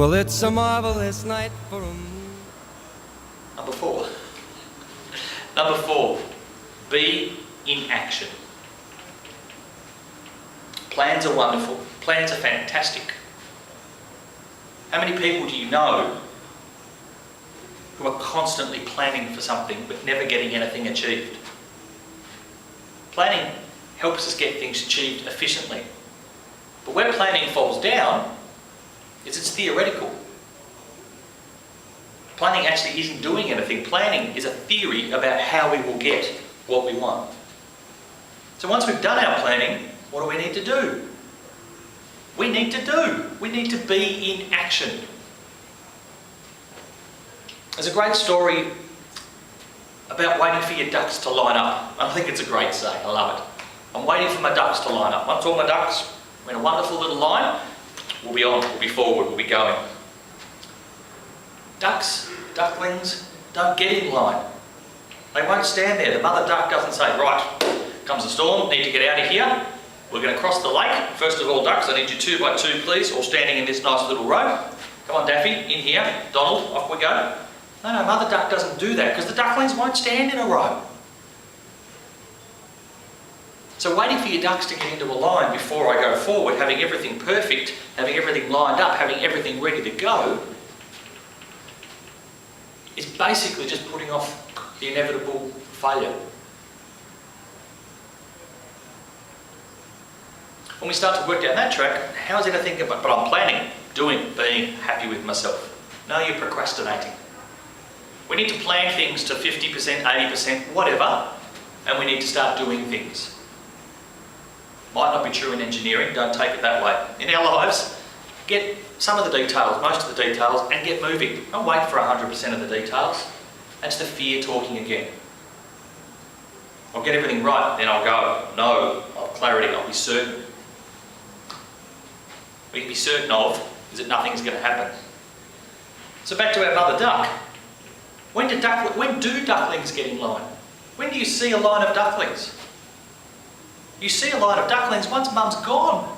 Well, it's a marvelous night for a... Number four. Number four, be in action. Plans are wonderful. Plans are fantastic. How many people do you know who are constantly planning for something but never getting anything achieved? Planning helps us get things achieved efficiently. But where planning falls down is it's theoretical. Planning actually isn't doing anything. Planning is a theory about how we will get what we want. So once we've done our planning, what do we need to do? We need to be in action. There's a great story about waiting for your ducks to line up. I think it's a great saying, I love it. I'm waiting for my ducks to line up. Once all my ducks are in a wonderful little line, we'll be on, we'll be forward, we'll be going. Ducklings don't get in line. They won't stand there. The mother duck doesn't say, right, comes the storm, need to get out of here. We're going to cross the lake. First of all, ducks, I need you 2 by 2, please, all standing in this nice little row. Come on, Daffy, in here. Donald, off we go. No, mother duck doesn't do that because the ducklings won't stand in a row. So waiting for your ducks to get into a line before I go forward, having everything perfect, having everything lined up, having everything ready to go, is basically just putting off the inevitable failure. When we start to work down that track, how is anything but I'm planning, doing, being happy with myself? No, you're procrastinating. We need to plan things to 50%, 80%, whatever, and we need to start doing things. Might not be true in engineering, don't take it that way. In our lives, get some of the details, most of the details, and get moving. Don't wait for 100% of the details. That's the fear talking again. I'll get everything right, then I'll go. No, I'll have clarity, I'll be certain. What you can be certain of is that nothing's going to happen. So back to our mother duck. When do ducklings get in line? When do you see a line of ducklings? You see a line of ducklings once mum's gone.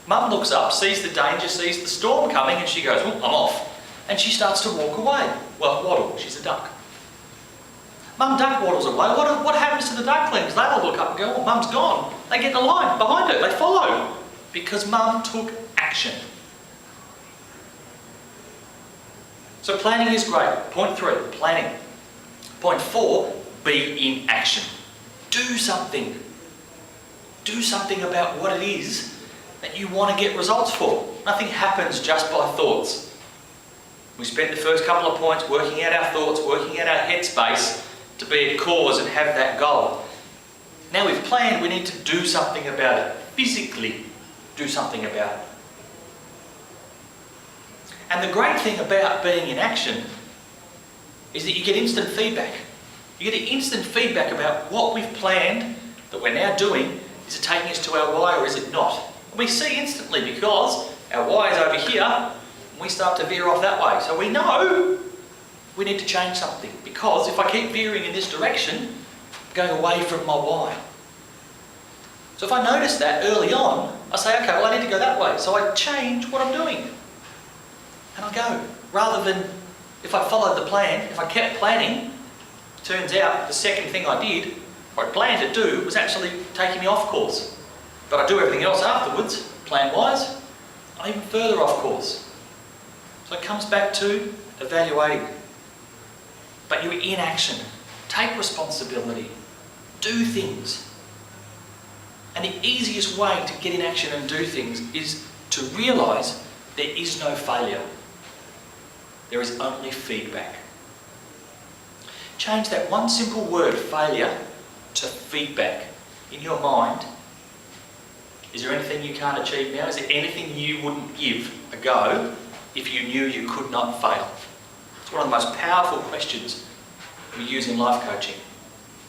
Mum looks up, sees the danger, sees the storm coming, and she goes, I'm off. And she starts to walk away. Well, waddle, she's a duck. Mum duck waddles away. What happens to the ducklings? They all look up and go, oh, mum's gone. They get in a line behind her, they follow. Because mum took action. So planning is great. Point 3, planning. Point 4, be in action. Do something. Do something about what it is that you want to get results for. Nothing happens just by thoughts. We spent the first couple of points working out our thoughts, working out our headspace to be a cause and have that goal. Now we've planned, we need to do something about it. Physically do something about it. And the great thing about being in action is that you get instant feedback. You get instant feedback about what we've planned that we're now doing. Is it taking us to our why or is it not? And we see instantly because our why is over here and we start to veer off that way. So we know we need to change something because if I keep veering in this direction, I'm going away from my why. So if I notice that early on, I say, okay, well I need to go that way. So I change what I'm doing. And I go. Rather than if I followed the plan, if I kept planning, turns out the second thing I did, what I planned to do, was actually taking me off course. But I do everything else afterwards, plan-wise, I'm even further off course. So it comes back to evaluating. But you're in action. Take responsibility. Do things. And the easiest way to get in action and do things is to realise there is no failure. There is only feedback. Change that one simple word, failure, to feedback. In your mind, is there anything you can't achieve now? Is there anything you wouldn't give a go if you knew you could not fail? It's one of the most powerful questions we use in life coaching.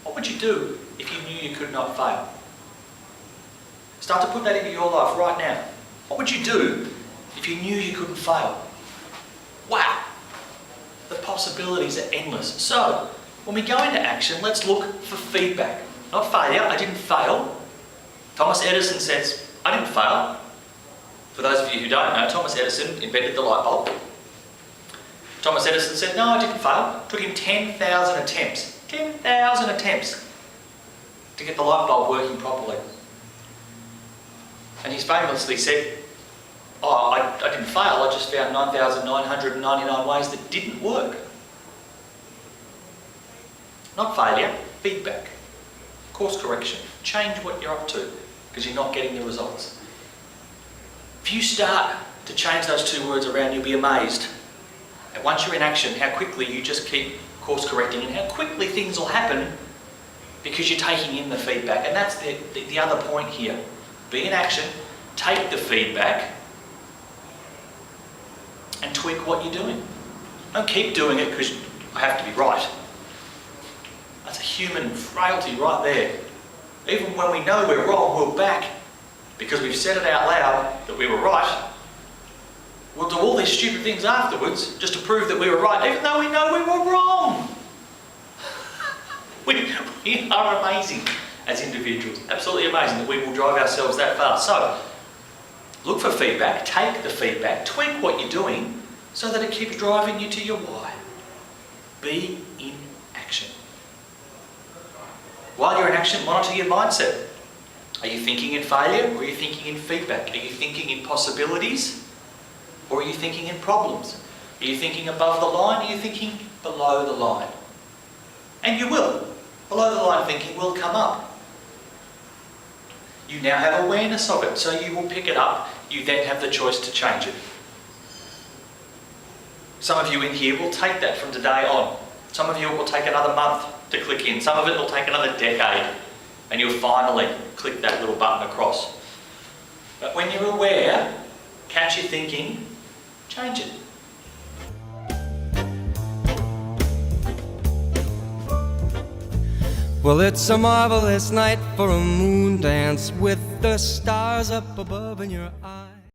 What would you do if you knew you could not fail? Start to put that into your life right now. What would you do if you knew you couldn't fail? Wow! The possibilities are endless. So, when we go into action, let's look for feedback. Not failure, I didn't fail. Thomas Edison says, I didn't fail. For those of you who don't know, Thomas Edison invented the light bulb. Thomas Edison said, no, I didn't fail. It took him 10,000 attempts. 10,000 attempts to get the light bulb working properly. And he's famously said, oh, I didn't fail, I just found 9,999 ways that didn't work. Not failure, feedback, course correction. Change what you're up to because you're not getting the results. If you start to change those two words around, you'll be amazed. And once you're in action, how quickly you just keep course correcting and how quickly things will happen because you're taking in the feedback. And that's the other point here. Be in action, take the feedback and tweak what you're doing. Don't keep doing it because I have to be right. That's a human frailty right there. Even when we know we're wrong, we'll back because we've said it out loud that we were right. We'll do all these stupid things afterwards just to prove that we were right, even though we know we were wrong. We are amazing as individuals. Absolutely amazing that we will drive ourselves that far. So, look for feedback, take the feedback, tweak what you're doing so that it keeps driving you to your why. Be in action. While you're in action, monitor your mindset. Are you thinking in failure or are you thinking in feedback? Are you thinking in possibilities or are you thinking in problems? Are you thinking above the line or are you thinking below the line? And you will. Below the line thinking will come up. You now have awareness of it, so you will pick it up. You then have the choice to change it. Some of you in here will take that from today on. Some of you will take another month to click in. Some of it will take another decade. And you'll finally click that little button across. But when you're aware, catch your thinking, change it. Well, it's a marvelous night for a moon dance with the stars up above in your eyes.